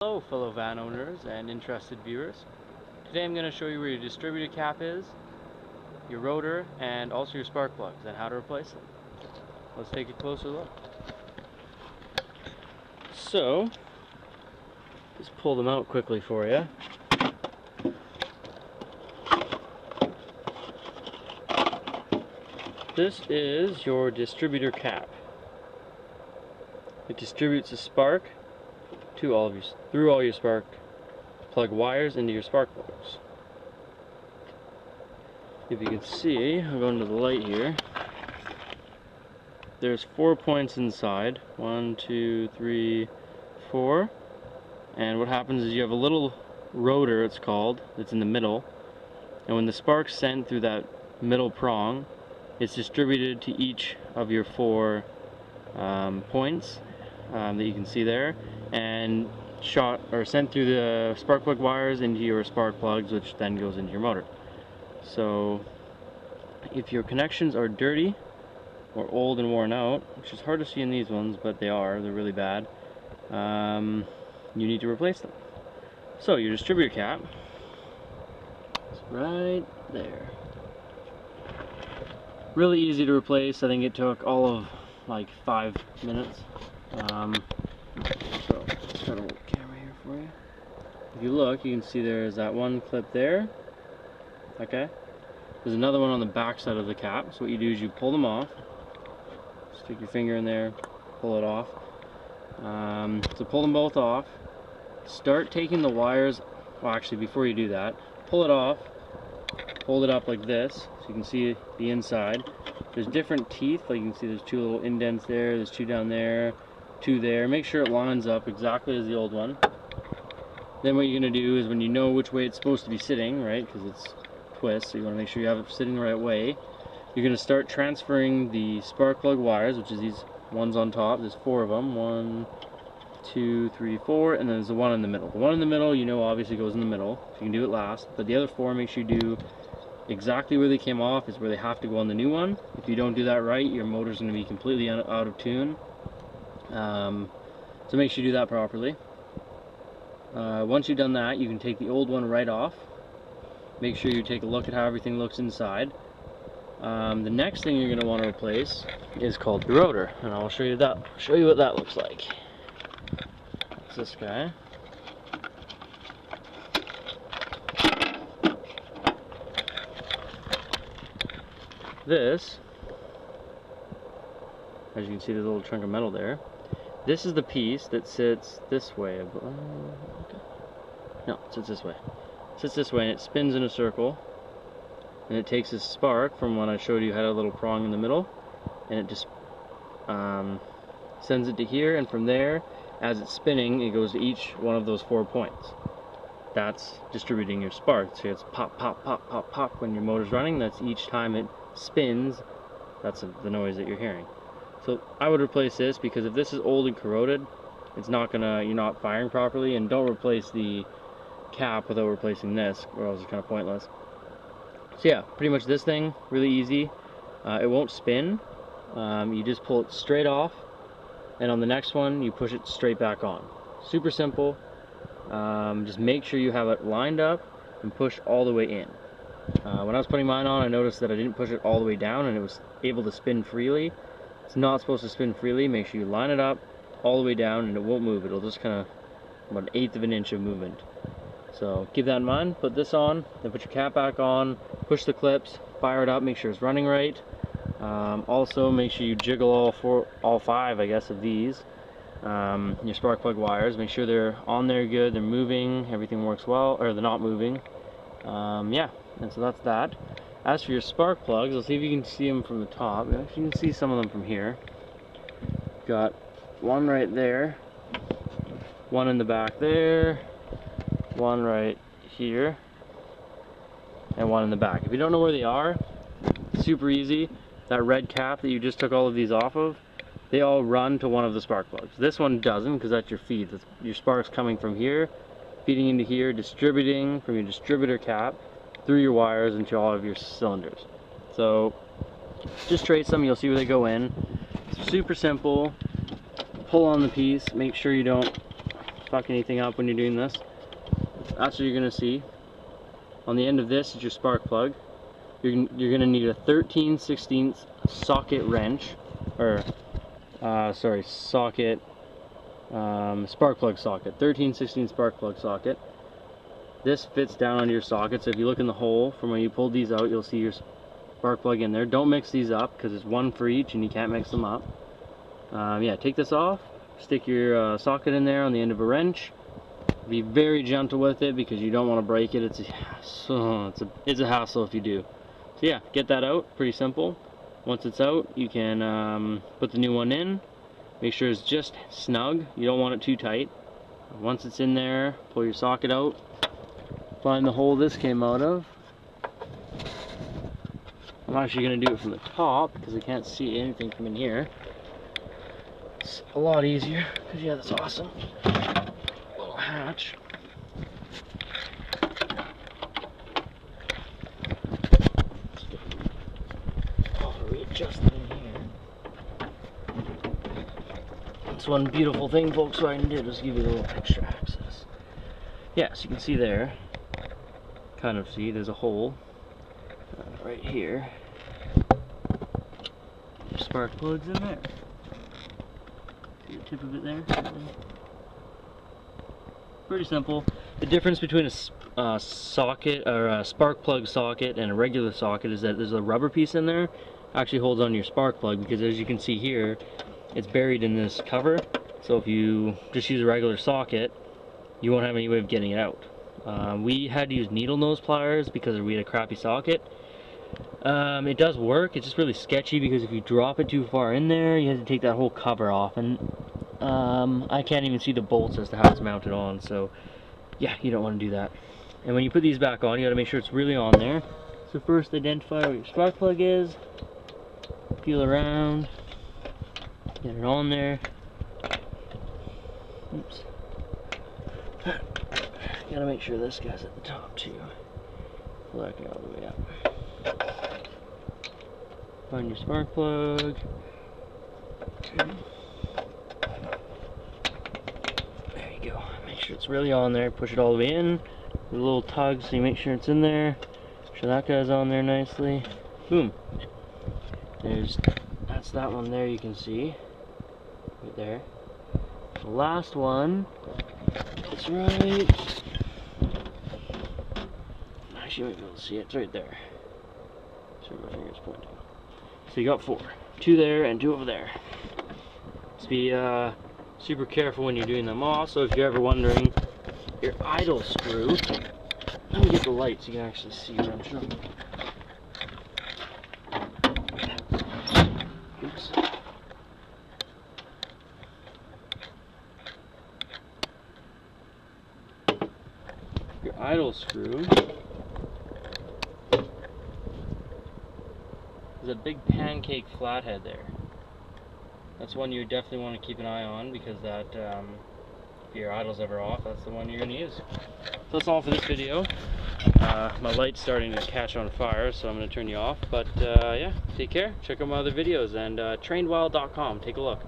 Hello fellow van owners and interested viewers. Today I'm going to show you where your distributor cap is, your rotor, and also your spark plugs and how to replace them. Let's take a closer look. So, just pull them out quickly for you. This is your distributor cap. It distributes the spark to through all your spark plug wires into your spark plugs. If you can see, I'll go into the light here. There's 4 points inside. 1, 2, 3, 4. And what happens is you have a little rotor, it's called, that's in the middle. And when the spark's sent through that middle prong, it's distributed to each of your 4 points that you can see there, and sent through the spark plug wires into your spark plugs, which then goes into your motor. So if your connections are dirty or old and worn out, which is hard to see in these ones, but they're really bad, you need to replace them. So your distributor cap is right there. Really easy to replace. I think it took all of like 5 minutes. So let's try to hold the camera here for you. If you look, you can see there's that one clip there. Okay. There's another one on the back side of the cap. So what you do is you pull them off. Stick your finger in there, pull it off. So pull them both off. Start taking the wires. Well, actually, before you do that, pull it off. Hold it up like this, so you can see the inside. There's different teeth, like you can see there's 2 little indents there, there's 2 down there, 2 there. Make sure it lines up exactly as the old one. Then what you're going to do is, when you know which way it's supposed to be sitting, right, because it's twist, so you want to make sure you have it sitting the right way, you're going to start transferring the spark plug wires, which is these ones on top. There's 4 of them. 1, 2, 3, 4, and then there's the one in the middle. The one in the middle, you know, obviously goes in the middle, so you can do it last. But the other 4, make sure you do exactly where they came off is where they have to go on the new one. If you don't do that right, your motor's going to be completely out of tune. So make sure you do that properly. Once you've done that, you can take the old one right off. Make sure you take a look at how everything looks inside. The next thing you're going to want to replace is called the rotor, and I'll show you what that looks like. That's this guy. This, as you can see, there's a little chunk of metal there. This is the piece that sits this way. Okay. No, it sits this way. It sits this way, and it spins in a circle. And it takes this spark from when I showed you had a little prong in the middle, and it just sends it to here, and from there, as it's spinning, it goes to each one of those 4 points. That's distributing your spark. So it's pop, pop, pop, pop, pop when your motor's running. That's each time it spins, that's the noise that you're hearing. So I would replace this, because if this is old and corroded, it's not gonna, you're not firing properly. And don't replace the cap without replacing this, or else it's kind of pointless. So yeah, pretty much this thing, really easy. It won't spin. You just pull it straight off, and on the next one you push it straight back on. Super simple. Just make sure you have it lined up and push all the way in. When I was putting mine on, I noticed that I didn't push it all the way down, and it was able to spin freely. It's not supposed to spin freely. Make sure you line it up all the way down, and it won't move. It'll just kind of about 1/8 of an inch of movement. So keep that in mind. Put this on, then put your cap back on, push the clips, fire it up, make sure it's running right. Also make sure you jiggle all 5, I guess, of these, your spark plug wires. Make sure they're on there good, they're moving, everything works well, or they're not moving. Yeah, and so that's that. As for your spark plugs, let's see if you can see them from the top. Actually, you can see some of them from here. Got one right there, one in the back there, one right here, and one in the back. If you don't know where they are, super easy. That red cap that you just took all of these off of, they all run to one of the spark plugs. This one doesn't, because that's your feed. That's your spark's coming from here, feeding into here, distributing from your distributor cap through your wires into all of your cylinders. So just trace them, you'll see where they go in. Super simple. Pull on the piece, make sure you don't fuck anything up when you're doing this. That's what you're gonna see. On the end of this is your spark plug. You're gonna need a 13/16 socket wrench, or socket, spark plug socket. 13/16 spark plug socket. This fits down onto your socket, so if you look in the hole from when you pulled these out, you'll see your spark plug in there. Don't mix these up because it's one for each and you can't mix them up. Yeah, take this off, stick your socket in there on the end of a wrench. Be very gentle with it because you don't want to break it. It's a hassle if you do. So yeah, get that out, pretty simple. Once it's out, you can put the new one in. Make sure it's just snug, you don't want it too tight. Once it's in there, pull your socket out, find the hole this came out of. I'm actually going to do it from the top because I can't see anything from in here. It's a lot easier because you have this awesome little hatch. Readjust it in here. That's one beautiful thing Volkswagen did, was give you a little extra access. Yeah, so you can see there, kind of see there's a hole right here. Your spark plug's in there. See the tip of it there? Pretty simple. The difference between a socket or a spark plug socket and a regular socket is that there's a rubber piece in there. Actually holds on your spark plug, because as you can see here, it's buried in this cover. So if you just use a regular socket, you won't have any way of getting it out. We had to use needle nose pliers because we had a crappy socket. It does work, it's just really sketchy because if you drop it too far in there, you have to take that whole cover off, and I can't even see the bolts as to how it's mounted on, so yeah, you don't want to do that. And when you put these back on, you got to make sure it's really on there. So first identify where your spark plug is, peel around, get it on there. Oops. Gotta make sure this guy's at the top too. Pull that guy all the way up. Find your spark plug. There you go. Make sure it's really on there. Push it all the way in. With a little tug so you make sure it's in there. Make sure that guy's on there nicely. Boom. That's that one there, you can see. Right there. The last one is right. Actually, you might be able to see it. It's right there. That's where my finger's pointing. So you got 4. 2 there and 2 over there. Just be super careful when you're doing them. Also, if you're ever wondering, your idle screw. Let me get the light so you can actually see what I'm showing. Oops. Your idle screw is a big pancake flathead there. That's one you definitely want to keep an eye on, because that if your idle's ever off, that's the one you're going to use. So that's all for this video. My light's starting to catch on fire, so I'm going to turn you off. But yeah, take care. Check out my other videos, and trainedwild.com. Take a look.